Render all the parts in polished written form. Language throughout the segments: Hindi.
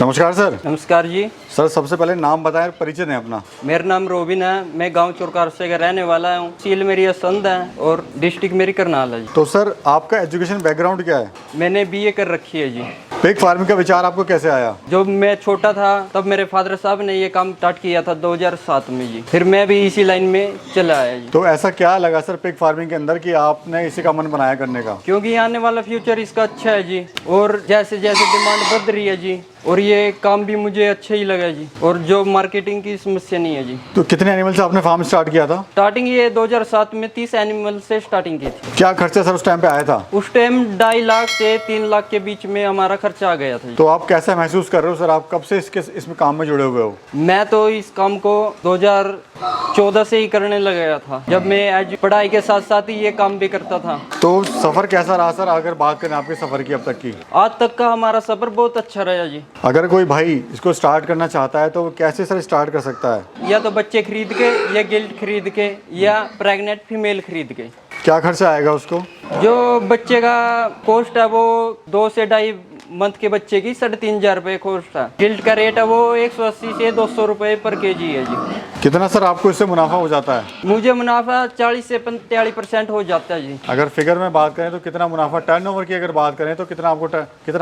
नमस्कार सर। नमस्कार जी। सर सबसे पहले नाम बताएं, परिचय दें अपना। मेरा नाम रोबिन है, मैं गांव चोरकारसे का रहने वाला हूँ। सील मेरी असंध है और डिस्ट्रिक्ट मेरी करनाल है जी। तो सर आपका एजुकेशन बैकग्राउंड क्या है? मैंने बीए कर रखी है जी। पिग फार्मिंग का विचार आपको कैसे आया? जब मैं छोटा था तब मेरे फादर साहब ने ये काम स्टार्ट किया था 2007 में जी। फिर मैं भी इसी लाइन में चला आया जी। तो ऐसा क्या लगा सर पिग फार्मिंग के अंदर कि आपने इसी का मन बनाया करने का? क्योंकि आने वाला फ्यूचर इसका अच्छा है जी, और जैसे जैसे डिमांड बढ़ रही है जी, और ये काम भी मुझे अच्छा ही लगा जी, और जो मार्केटिंग की समस्या नहीं है जी। तो कितने एनिमल से आपने फार्म स्टार्ट किया था? स्टार्टिंग ये 2007 में 30 एनिमल से स्टार्टिंग की थी। क्या खर्चा सर उस टाइम पे आया था? उस टाइम 2.5 लाख से 3 लाख के बीच में हमारा खर्चा आ गया था जी। तो आप कैसा महसूस कर रहे हो सर? आप कब से इसमें काम में जुड़े हुए हो? मैं तो इस काम को 2014 से ही करने लग गया था, जब मैं पढ़ाई के साथ साथ ही ये काम भी करता था। तो सफर कैसा रहा सर? अगर बात करें आपके सफर की अब तक की, आज तक का हमारा सफर बहुत अच्छा रहा जी। अगर कोई भाई इसको स्टार्ट करना चाहता है तो वो कैसे सर स्टार्ट कर सकता है? या तो बच्चे खरीद के, या गिल्ट खरीद के, या प्रेग्नेंट फीमेल खरीद के। क्या खर्चा आएगा उसको? जो बच्चे का कॉस्ट है वो 2 से 2.5 मंथ के बच्चे की 3,500 रुपये कॉस्ट है। गिल्ट का रेट है वो 180 से 200 रुपये पर केजी है जी। कितना सर आपको इससे मुनाफा हो जाता है? मुझे मुनाफा 40 से 43% हो जाता है जी। अगर फिगर में बात करें तो कितना मुनाफा? टर्नओवर की अगर बात करें तो कितना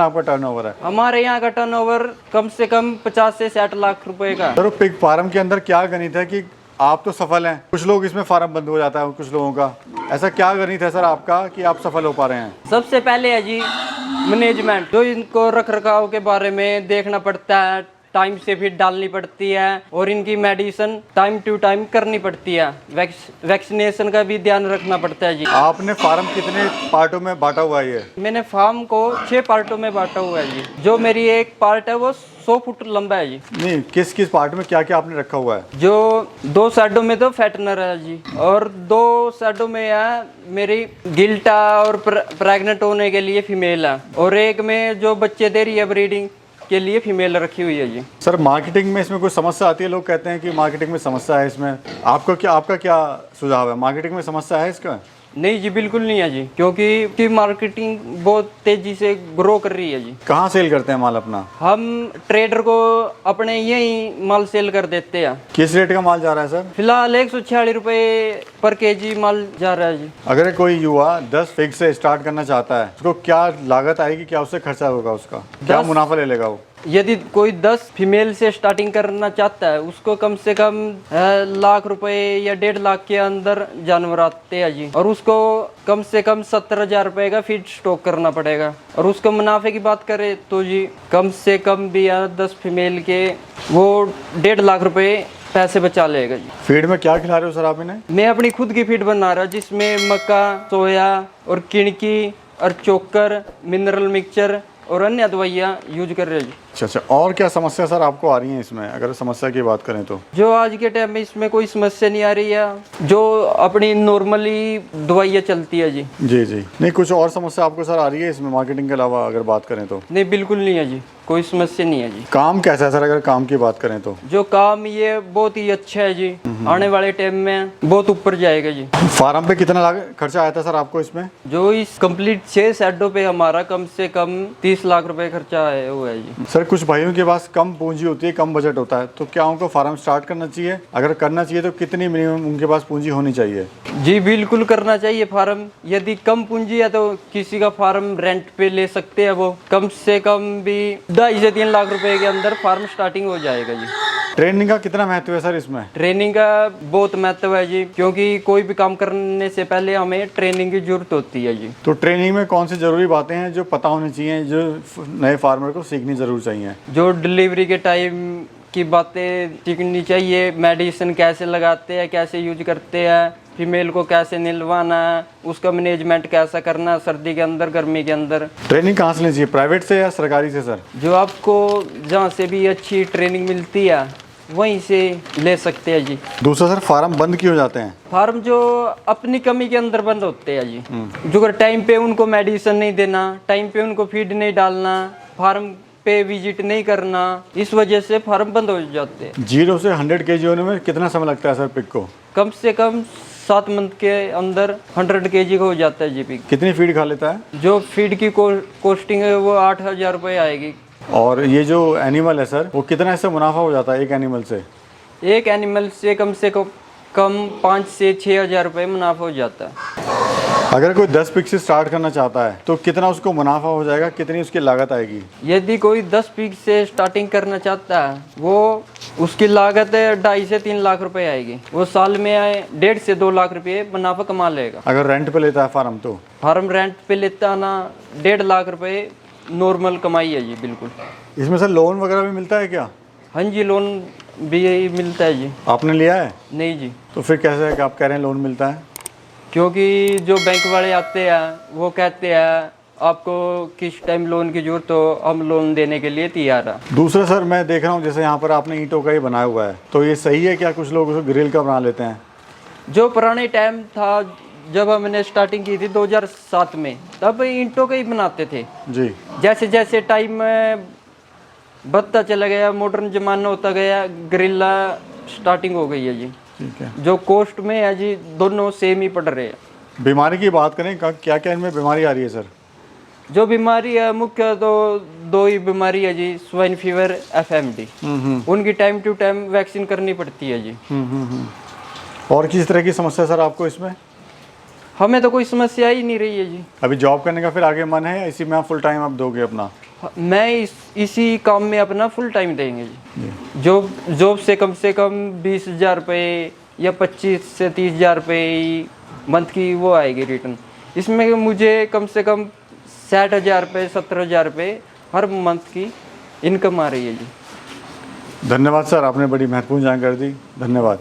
आपका टर्नओवर है? हमारे यहाँ का टर्नओवर कम से कम 50 से 60 लाख रुपए का। सर पिग फार्म के अंदर क्या गणित है कि आप तो सफल हैं, कुछ लोग इसमें फार्म बंद हो जाता है कुछ लोगों का, ऐसा क्या गणित है सर आपका कि आप सफल हो पा रहे हैं? सबसे पहले है जी मैनेजमेंट, जो इनको रख रखाव के बारे में देखना पड़ता है, टाइम से फीड डालनी पड़ती है, और इनकी मेडिसिन टाइम टू टाइम करनी पड़ती है। वैक्सीनेशन का भी ध्यान रखना पड़ता है जी। आपने फार्म कितने पार्टों में बांटा हुआ है? मैंने फार्म को 6 पार्टों में बांटा हुआ है जी। जो मेरी एक पार्ट है वो 100 फुट लंबा है जी। नहीं, किस किस पार्ट में क्या क्या आपने रखा हुआ है? जो 2 साइडों में तो फैटनर है जी, और 2 साइडों में है मेरी गिल्टा और प्रेग्नेंट होने के लिए फीमेल है, और एक में जो बच्चे दे रही है ब्रीडिंग के लिए फीमेल रखी हुई है जी। सर मार्केटिंग में इसमें कोई समस्या आती है? लोग कहते हैं कि मार्केटिंग में समस्या है इसमें, आपका क्या सुझाव है? मार्केटिंग में समस्या है इसका? नहीं जी, बिल्कुल नहीं है जी, क्योंकि मार्केटिंग बहुत तेजी से ग्रो कर रही है जी। कहाँ सेल करते हैं माल अपना? हम ट्रेडर को अपने यही माल सेल कर देते हैं। किस रेट का माल जा रहा है सर? फिलहाल 146 रुपये पर केजी माल जा रहा है जी। अगर कोई युवा 10 फिग से स्टार्ट करना चाहता है, उसको क्या लागत आएगी, क्या उससे खर्चा होगा, उसका क्या मुनाफा ले लेगा वो? यदि कोई 10 फीमेल से स्टार्टिंग करना चाहता है, उसको कम से कम लाख रुपए या 1.5 लाख के अंदर जानवर आते हैं जी, और उसको कम से कम 70,000 रुपये का फीड स्टॉक करना पड़ेगा। और उसको मुनाफे की बात करें तो जी कम से कम भी 10 फीमेल के वो 1.5 लाख रुपए पैसे बचा लेगा जी। फीड में क्या खिला रहे हो सर आप इन्हें? मैं अपनी खुद की फीड बना रहा हूँ, जिसमें मक्का, सोया और किणकी और चोकर, मिनरल मिक्सचर और अन्य दवाइयाँ यूज कर रहे हैं जी। अच्छा, और क्या समस्या सर आपको आ रही है इसमें, अगर समस्या की बात करें तो? जो आज के टाइम में इसमें कोई समस्या नहीं आ रही है, जो अपनी नॉर्मली दवाइयाँ चलती है जी। जी जी। नहीं, कुछ और समस्या आपको सर आ रही है इसमें मार्केटिंग के अलावा अगर बात करें तो? नहीं, बिल्कुल नहीं है जी, कोई समस्या नहीं है जी। काम कैसा है सर अगर काम की बात करें तो? जो काम ये बहुत ही अच्छा है जी, आने वाले टाइम में बहुत ऊपर जाएगा जी। फार्म पे कितना खर्चा आया था सर आपको इसमें? जो इस कंप्लीट 6 शेडों पे हमारा कम से कम 30 लाख रुपए खर्चा आया हुआ है जी। सर कुछ भाइयों के पास कम पूंजी होती है, कम बजट होता है, तो क्या उनको फार्म स्टार्ट करना चाहिए? अगर करना चाहिए तो कितनी मिनिमम उनके पास पूंजी होनी चाहिए? जी बिल्कुल करना चाहिए फार्म। यदि कम पूंजी है तो किसी का फार्म रेंट पे ले सकते हैं, वो कम से कम भी 2.5 से 3 लाख रुपए के अंदर फार्म स्टार्टिंग हो जाएगा जी। ट्रेनिंग का कितना महत्व है सर इसमें? ट्रेनिंग का बहुत महत्व है जी, क्योंकि कोई भी काम करने से पहले हमें ट्रेनिंग की जरूरत होती है जी। तो ट्रेनिंग में कौन सी जरूरी बातें हैं जो पता होनी चाहिए, जो नए फार्मर को सीखनी जरूर चाहिए? जो डिलीवरी के टाइम की बातें सीखनी चाहिए, मेडिसिन कैसे लगाते हैं, कैसे यूज करते हैं, फीमेल को कैसे निलवाना है, उसका मैनेजमेंट कैसा करना है सर्दी के अंदर, गर्मी के अंदर। ट्रेनिंग कहाँ से लेनी चाहिए, प्राइवेट से या सरकारी से सर? जो आपको जहाँ से भी अच्छी ट्रेनिंग मिलती है वहीं से ले सकते हैं जी। दूसरा सर, फार्म बंद क्यों हो जाते हैं? फार्म जो अपनी कमी के अंदर बंद होते हैं जी। जो अगर टाइम पे उनको मेडिसिन नहीं देना, टाइम पे उनको फीड नहीं डालना, फार्म पे विजिट नहीं करना, इस वजह से फार्म बंद हो जाते हैं। 0 से 100 kg होने में कितना समय लगता है सर पिग को? कम से कम 7 मंथ के अंदर 100 kg का हो जाता है जी पिग। कितनी फीड खा लेता है? जो फीड की कॉस्टिंग है वो 8,000 रुपये आएगी और ये जो एनिमल है सर, वो कितना इससे मुनाफा हो जाता है एक एनिमल से? एक एनिमल से कम 5 से 6 हज़ार रुपये मुनाफा हो जाता है। अगर कोई 10 पिग से स्टार्ट करना चाहता है तो कितना उसको मुनाफा हो जाएगा, कितनी उसकी लागत आएगी? यदि कोई 10 पिग से स्टार्टिंग करना चाहता है, वो उसकी लागत 2.5 से 3 लाख रुपए आएगी। वो साल में 1.5 से 2 लाख रुपए मुनाफा कमा लेगा। अगर रेंट पे लेता है फार्म तो? फार्म रेंट पे लेता ना 1.5 लाख रुपए नॉर्मल कमाई है जी, बिल्कुल। इसमें सर लोन वगैरह भी मिलता है क्या? हाँ जी, लोन भी मिलता है जी। आपने लिया है? नहीं जी, तो फिर कैसे है कि आप कह रहे हैं लोन मिलता है? क्योंकि जो बैंक वाले आते हैं वो कहते हैं आपको किस टाइम लोन की जरूरत हो, हम लोन देने के लिए तैयार हैं। दूसरा सर, मैं देख रहा हूँ जैसे यहाँ पर आपने ईंटों का ही बनाया हुआ है, तो ये सही है क्या? कुछ लोग उसको ग्रिल का बना लेते हैं। जो पुराने टाइम था, जब हमने स्टार्टिंग की थी 2007 में, तब ईंटों का ही बनाते थे जी। जैसे जैसे टाइम बढ़ता चला गया, मॉडर्न जमाना होता गया, ग्रिल्ला स्टार्टिंग हो गई है जी। ठीक है। जो कॉस्ट में है जी, दोनों सेम ही पड़ रहे हैं। बीमारी की बात करें, क्या क्या इनमें बीमारी आ रही है सर? जो बीमारी है मुख्य तो 2 ही बीमारी है जी, स्वाइन फीवर, FMD। उनकी टाइम टू टाइम वैक्सीन करनी पड़ती है जी। और किस तरह की समस्या सर आपको इसमें? हमें तो कोई समस्या ही नहीं रही है जी। अभी जॉब करने का फिर आगे मन है या इसी में आप फुल टाइम आप दोगे अपना? मैं इसी काम में अपना फुल टाइम देंगे जी। जॉब से कम 20 हज़ार रुपये या 25 से 30 हज़ार रुपये मंथ की वो आएगी रिटर्न। इसमें मुझे कम से कम 60 हज़ार रुपये 70 हज़ार रुपये हर मंथ की इनकम आ रही है जी। धन्यवाद सर, आपने बड़ी महत्वपूर्ण जानकारी दी। धन्यवाद।